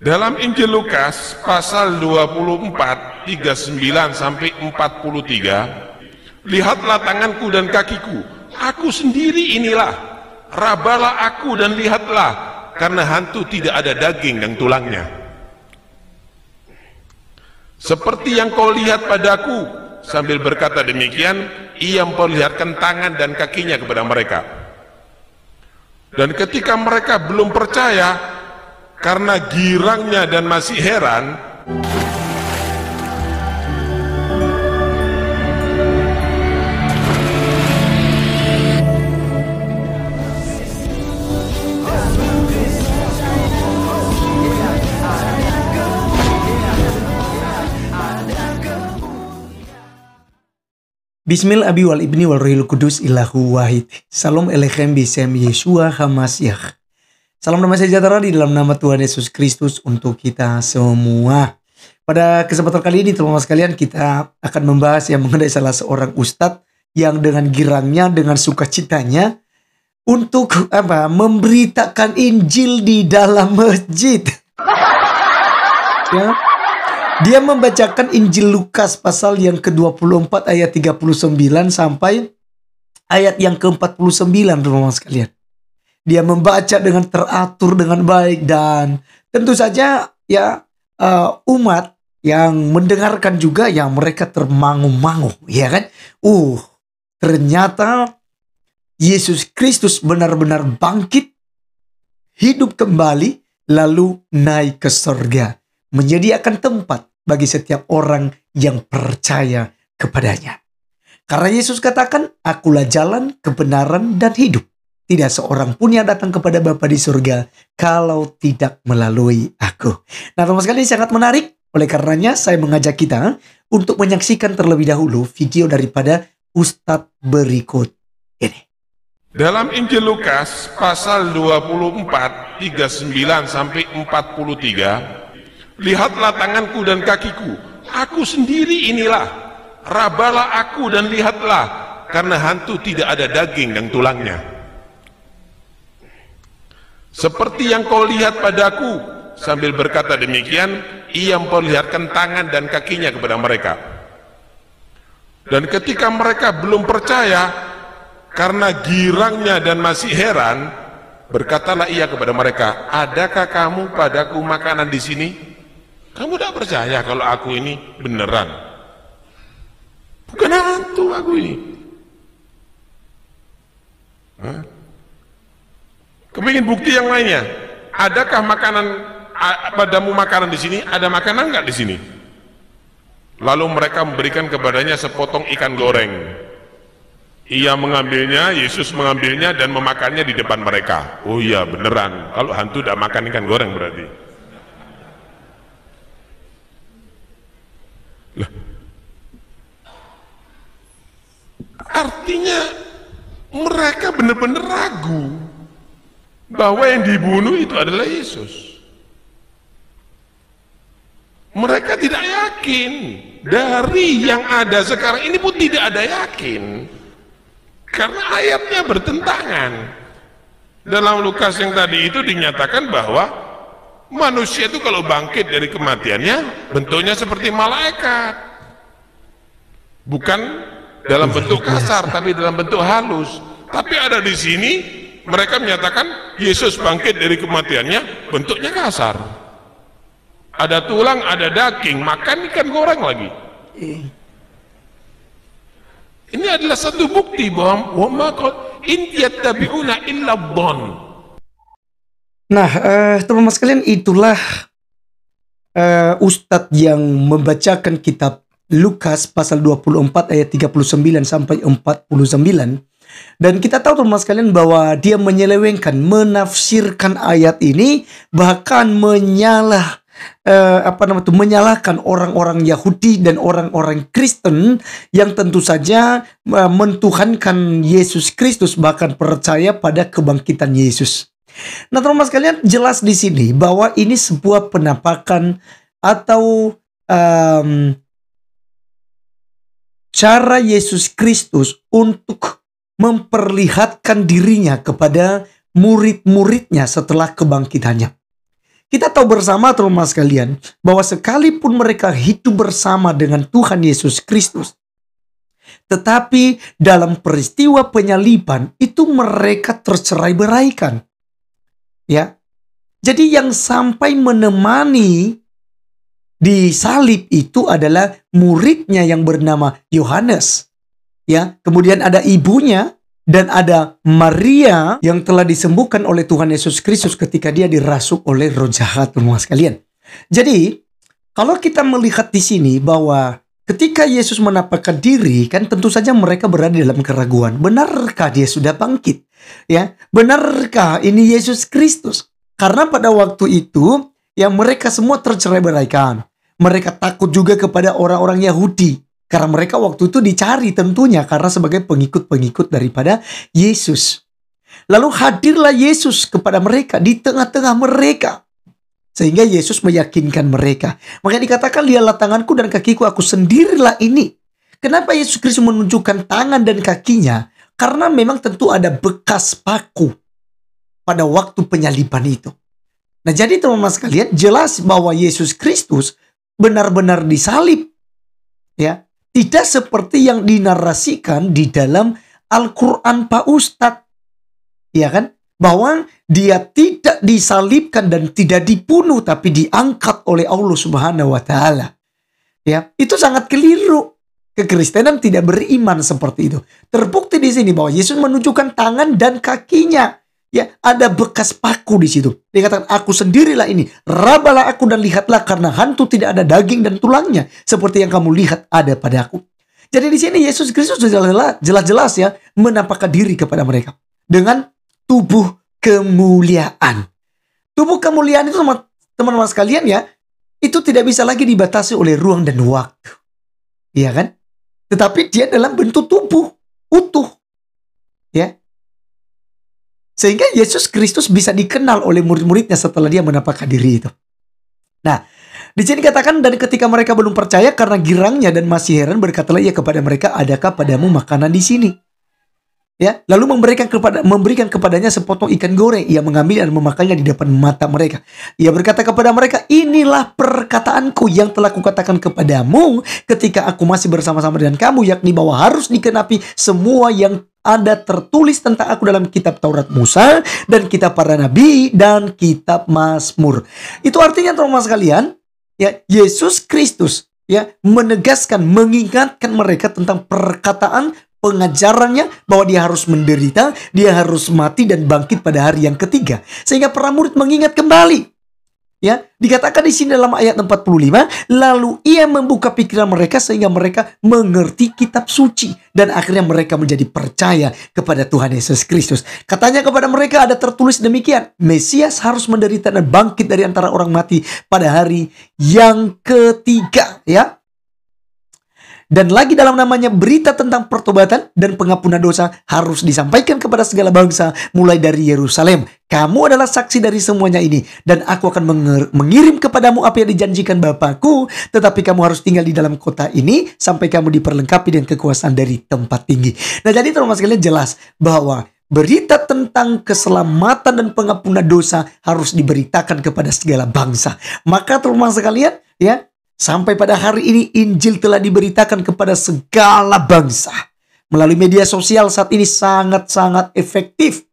Dalam Injil Lukas pasal 24, 39 sampai 43, lihatlah tanganku dan kakiku, aku sendiri inilah, rabalah aku dan lihatlah, karena hantu tidak ada daging dan tulangnya. Seperti yang kau lihat padaku. Sambil berkata demikian, ia memperlihatkan tangan dan kakinya kepada mereka. Dan ketika mereka belum percaya, karena girangnya dan masih heran, Bismil abi wal ibni wal rohil kudus ilahu wahid. Salam elechem bisem Yeshua Hamasyah. Salam damai sejahtera di dalam nama Tuhan Yesus Kristus untuk kita semua. Pada kesempatan kali ini teman-teman sekalian, kita akan membahas yang mengenai salah seorang ustadz yang dengan girangnya, dengan sukacitanya untuk memberitakan Injil di dalam masjid. Ya. Dia membacakan Injil Lukas pasal yang ke-24 ayat 39 sampai ayat yang ke-49, teman-teman sekalian. Dia membaca dengan teratur, dengan baik, dan tentu saja ya umat yang mendengarkan juga ya mereka termangu-mangu, ya kan? Ternyata Yesus Kristus benar-benar bangkit, hidup kembali, lalu naik ke surga, menyediakan tempat bagi setiap orang yang percaya kepadanya. Karena Yesus katakan, akulah jalan, kebenaran, dan hidup. Tidak seorang pun yang datang kepada Bapa di surga kalau tidak melalui aku. Nah, teman sekalian, sangat menarik. Oleh karenanya saya mengajak kita untuk menyaksikan terlebih dahulu video daripada Ustadz berikut ini. dalam Injil Lukas pasal 24, 39 sampai 43, lihatlah tanganku dan kakiku, aku sendiri inilah, rabalah aku dan lihatlah, karena hantu tidak ada daging dan tulangnya. Seperti yang kau lihat padaku. Sambil berkata demikian, ia memperlihatkan tangan dan kakinya kepada mereka. Dan ketika mereka belum percaya, karena girangnya dan masih heran, berkatalah ia kepada mereka, adakah kamu padaku makanan di sini? Kamu tidak percaya kalau aku ini beneran? Bukan hantu aku ini. Kepingin bukti yang lainnya? Adakah padamu makanan di sini? Ada makanan nggak di sini? Lalu mereka memberikan kepadanya sepotong ikan goreng. Ia mengambilnya, Yesus mengambilnya dan memakannya di depan mereka. Oh iya beneran, kalau hantu tidak makan ikan goreng berarti. Artinya mereka benar-benar ragu bahwa yang dibunuh itu adalah Yesus. Mereka tidak yakin. Dari yang ada sekarang ini pun tidak ada yakin, karena ayatnya bertentangan. Dalam Lukas yang tadi itu dinyatakan bahwa manusia itu kalau bangkit dari kematiannya bentuknya seperti malaikat, bukan dalam bentuk kasar tapi dalam bentuk halus. Tapi ada di sini mereka menyatakan Yesus bangkit dari kematiannya bentuknya kasar, ada tulang, ada daging, makan ikan goreng lagi. Ini adalah satu bukti bahwa in yattabi'una illa dhon. Nah, teman-teman sekalian, itulah Ustadz yang membacakan kitab Lukas pasal 24 ayat 39 sampai 49. Dan kita tahu teman-teman sekalian bahwa dia menyelewengkan, menafsirkan ayat ini, bahkan menyalahkan orang-orang Yahudi dan orang-orang Kristen yang tentu saja mentuhankan Yesus Kristus, bahkan percaya pada kebangkitan Yesus. Nah, teman-teman sekalian, jelas di sini bahwa ini sebuah penampakan atau cara Yesus Kristus untuk memperlihatkan dirinya kepada murid-muridnya setelah kebangkitannya. Kita tahu bersama teman-teman sekalian bahwa sekalipun mereka hidup bersama dengan Tuhan Yesus Kristus, tetapi dalam peristiwa penyaliban itu mereka tercerai-beraikan. Ya. Jadi yang sampai menemani di salib itu adalah muridnya yang bernama Yohanes. Ya, kemudian ada ibunya dan ada Maria yang telah disembuhkan oleh Tuhan Yesus Kristus ketika dia dirasuk oleh roh jahat, teman-teman sekalian. Jadi, kalau kita melihat di sini bahwa ketika Yesus menampakkan diri, kan tentu saja mereka berada dalam keraguan. Benarkah dia sudah bangkit? Ya, benarkah ini Yesus Kristus? Karena pada waktu itu, ya mereka semua tercerai-beraikan. Mereka takut juga kepada orang-orang Yahudi. Karena mereka waktu itu dicari tentunya karena sebagai pengikut-pengikut daripada Yesus. Lalu hadirlah Yesus kepada mereka di tengah-tengah mereka. Sehingga Yesus meyakinkan mereka. Makanya dikatakan, lihatlah tanganku dan kakiku, aku sendirilah ini. Kenapa Yesus Kristus menunjukkan tangan dan kakinya? Karena memang tentu ada bekas paku pada waktu penyaliban itu. Nah, jadi teman-teman sekalian, jelas bahwa Yesus Kristus benar-benar disalib. Ya, tidak seperti yang dinarasikan di dalam Al-Quran Pak Ustadz. Ya kan? Bahwa dia tidak disalibkan dan tidak dibunuh, tapi diangkat oleh Allah Subhanahu wa Ta'ala. Ya, itu sangat keliru. Kekristenan tidak beriman seperti itu. Terbukti di sini bahwa Yesus menunjukkan tangan dan kakinya. Ya, ada bekas paku di situ. Dia katakan, aku sendirilah ini. Rabalah aku dan lihatlah, karena hantu tidak ada daging dan tulangnya, seperti yang kamu lihat ada pada aku. Jadi di sini Yesus Kristus jelas-jelas ya menampakkan diri kepada mereka dengan tubuh kemuliaan. Tubuh kemuliaan itu teman-teman sekalian ya, itu tidak bisa lagi dibatasi oleh ruang dan waktu. Iya kan? Tetapi dia dalam bentuk tubuh utuh. Ya. Sehingga Yesus Kristus bisa dikenal oleh murid-muridnya setelah dia menampakkan diri itu. Nah, di sini katakan, dan ketika mereka belum percaya karena girangnya dan masih heran, berkatalah ia kepada mereka, adakah padamu makanan di sini? Ya, lalu memberikan kepadanya sepotong ikan goreng. Ia mengambil dan memakannya di depan mata mereka. Ia berkata kepada mereka, inilah perkataanku yang telah kukatakan kepadamu ketika aku masih bersama-sama dengan kamu, yakni bahwa harus dikenapi semua yang ada tertulis tentang aku dalam kitab Taurat Musa dan kitab para nabi dan kitab Mazmur. Itu artinya teman-teman sekalian, ya, Yesus Kristus ya menegaskan, mengingatkan mereka tentang perkataan pengajarannya bahwa dia harus menderita, dia harus mati dan bangkit pada hari yang ketiga. Sehingga para murid mengingat kembali. Ya, dikatakan di sini dalam ayat 45, lalu ia membuka pikiran mereka sehingga mereka mengerti kitab suci dan akhirnya mereka menjadi percaya kepada Tuhan Yesus Kristus. Katanya kepada mereka ada tertulis demikian, Mesias harus menderita dan bangkit dari antara orang mati pada hari yang ketiga, ya. Dan lagi dalam namanya berita tentang pertobatan dan pengampunan dosa harus disampaikan kepada segala bangsa mulai dari Yerusalem. Kamu adalah saksi dari semuanya ini. Dan aku akan mengirim kepadamu apa yang dijanjikan Bapakku. Tetapi kamu harus tinggal di dalam kota ini sampai kamu diperlengkapi dengan kekuasaan dari tempat tinggi. Nah, jadi teman-teman sekalian, jelas bahwa berita tentang keselamatan dan pengampunan dosa harus diberitakan kepada segala bangsa. Maka teman-teman sekalian, ya, sampai pada hari ini Injil telah diberitakan kepada segala bangsa. Melalui media sosial saat ini sangat-sangat efektif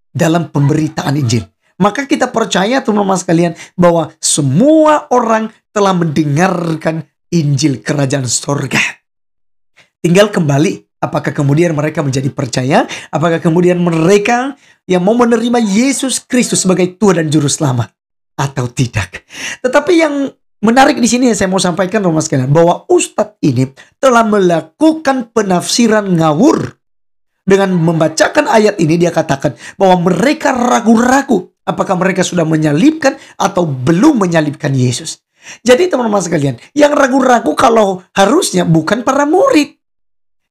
dalam pemberitaan Injil. Maka kita percaya teman-teman sekalian bahwa semua orang telah mendengarkan Injil Kerajaan Sorga. Tinggal kembali, apakah kemudian mereka menjadi percaya? Apakah kemudian mereka yang mau menerima Yesus Kristus sebagai Tuhan dan Juru Selamat atau tidak? Tetapi yang menarik di sini yang saya mau sampaikan teman-teman sekalian, bahwa Ustadz ini telah melakukan penafsiran ngawur. Dengan membacakan ayat ini dia katakan bahwa mereka ragu-ragu apakah mereka sudah menyalibkan atau belum menyalibkan Yesus. Jadi teman-teman sekalian, yang ragu-ragu kalau harusnya bukan para murid.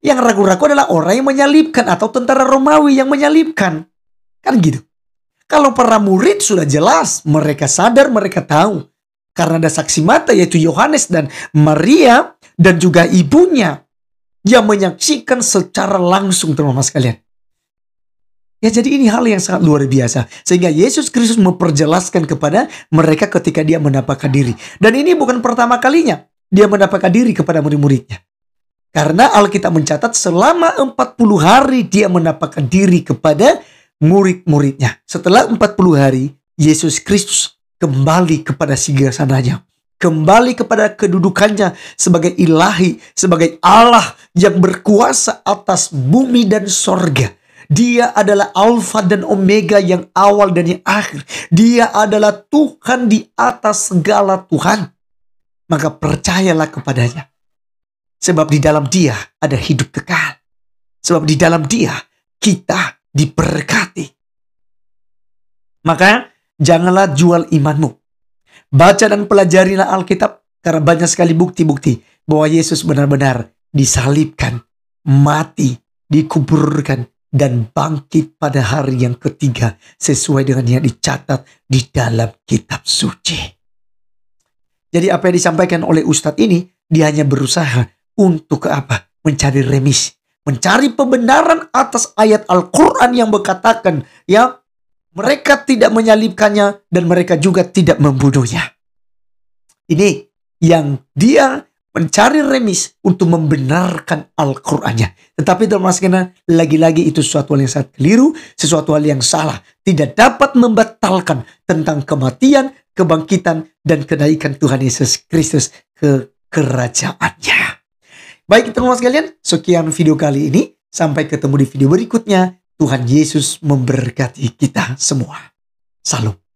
Yang ragu-ragu adalah orang yang menyalibkan atau tentara Romawi yang menyalibkan. Kan gitu. Kalau para murid sudah jelas, mereka sadar, mereka tahu. Karena ada saksi mata yaitu Yohanes dan Maria dan juga ibunya yang menyaksikan secara langsung teman-teman sekalian. Ya, jadi ini hal yang sangat luar biasa. Sehingga Yesus Kristus memperjelaskan kepada mereka ketika dia menampakkan diri. Dan ini bukan pertama kalinya dia menampakkan diri kepada murid-muridnya. Karena Alkitab mencatat selama 40 hari dia menampakkan diri kepada murid-muridnya. Setelah 40 hari, Yesus Kristus kembali kepada singgasananya. Kembali kepada kedudukannya sebagai ilahi, sebagai Allah yang berkuasa atas bumi dan sorga. Dia adalah Alfa dan Omega, yang awal dan yang akhir. Dia adalah Tuhan di atas segala Tuhan. Maka percayalah kepadanya. Sebab di dalam Dia ada hidup kekal. Sebab di dalam Dia kita diberkati. Maka janganlah jual imanmu. Baca dan pelajarilah Alkitab, karena banyak sekali bukti-bukti bahwa Yesus benar-benar disalibkan, mati, dikuburkan, dan bangkit pada hari yang ketiga sesuai dengan yang dicatat di dalam kitab suci. Jadi apa yang disampaikan oleh Ustadz ini, dia hanya berusaha untuk apa? Mencari remis, mencari pembenaran atas ayat Al-Quran yang berkatakan, ya, mereka tidak menyalibkannya dan mereka juga tidak membunuhnya. Ini yang dia mencari remis untuk membenarkan Al-Qurannya. Tetapi teman-teman, lagi-lagi itu sesuatu hal yang sangat keliru, sesuatu hal yang salah. Tidak dapat membatalkan tentang kematian, kebangkitan, dan kenaikan Tuhan Yesus Kristus ke kerajaannya. Baik teman-teman sekalian, sekian video kali ini. Sampai ketemu di video berikutnya. Tuhan Yesus memberkati kita semua. Salam.